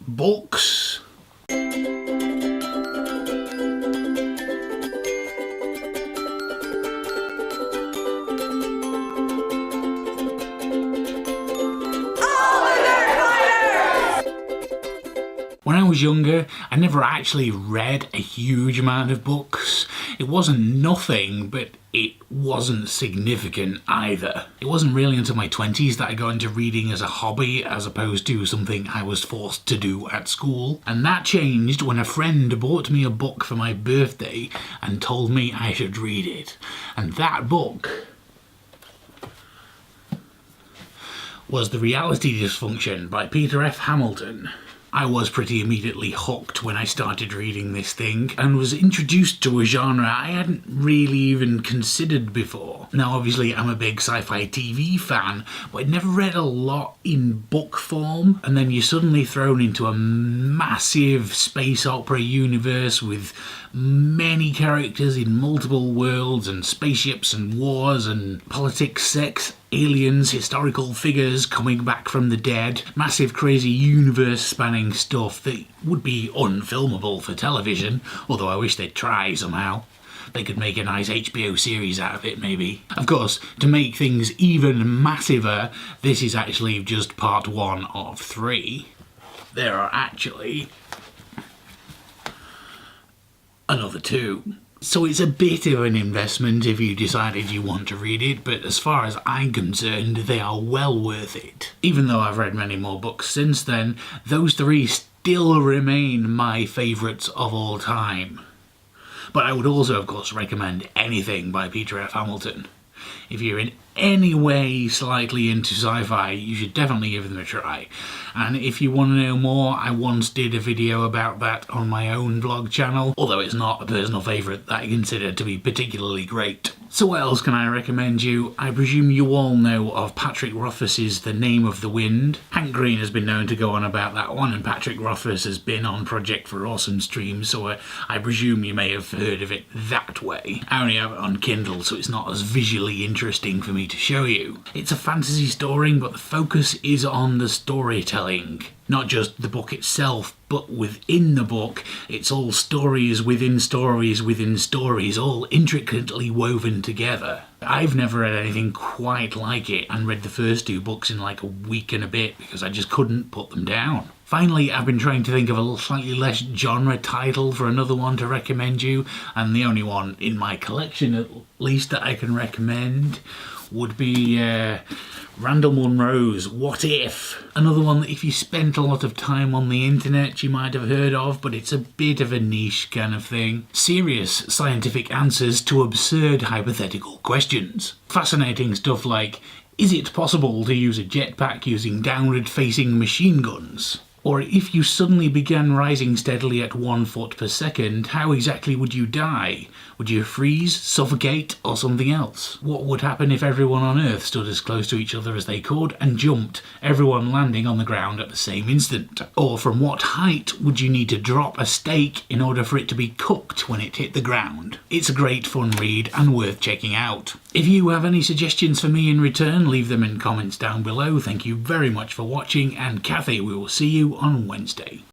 books. When I was younger, I never actually read a huge amount of books. It wasn't nothing, but it wasn't significant either. It wasn't really until my 20s that I got into reading as a hobby as opposed to something I was forced to do at school. And that changed when a friend bought me a book for my birthday and told me I should read it. And that book was The Reality Dysfunction by Peter F. Hamilton. I was pretty immediately hooked when I started reading this thing and was introduced to a genre I hadn't really even considered before. Now obviously I'm a big sci-fi TV fan, but I'd never read a lot in book form, and then you're suddenly thrown into a massive space opera universe with many characters in multiple worlds and spaceships and wars and politics, sex, aliens, historical figures coming back from the dead, massive crazy universe-spanning stuff that would be unfilmable for television, although I wish they'd try somehow. They could make a nice HBO series out of it, maybe. Of course, to make things even massiver, this is actually just part 1 of 3. There are actually another 2. So it's a bit of an investment if you decided you want to read it, but as far as I'm concerned, they are well worth it. Even though I've read many more books since then, those 3 still remain my favourites of all time. But I would also, of course, recommend anything by Peter F. Hamilton. If you're in any way slightly into sci-fi, you should definitely give them a try. And if you want to know more, I once did a video about that on my own vlog channel, although it's not a personal favourite that I consider to be particularly great. So what else can I recommend you? I presume you all know of Patrick Rothfuss's The Name of the Wind. Hank Green has been known to go on about that one, and Patrick Rothfuss has been on Project for Awesome streams, so I presume you may have heard of it that way. I only have it on Kindle, so it's not as visually interesting for me to show you. It's a fantasy story, but the focus is on the storytelling. Not just the book itself, but within the book, it's all stories within stories within stories, all intricately woven together. I've never read anything quite like it, and read the first 2 books in like a week and a bit because I just couldn't put them down. Finally, I've been trying to think of a slightly less genre title for another one to recommend you, and the only one in my collection at least that I can recommend would be Randall Munro's What If? Another one that if you spent a lot of time on the internet you might have heard of, but it's a bit of a niche kind of thing. Serious scientific answers to absurd hypothetical questions. Fascinating stuff like, is it possible to use a jetpack using downward-facing machine guns? Or if you suddenly began rising steadily at 1 foot per second, how exactly would you die? Would you freeze, suffocate, or something else? What would happen if everyone on Earth stood as close to each other as they could and jumped, everyone landing on the ground at the same instant? Or from what height would you need to drop a steak in order for it to be cooked when it hit the ground? It's a great fun read and worth checking out. If you have any suggestions for me in return, leave them in comments down below. Thank you very much for watching, and Kathy, we will see you on Wednesday.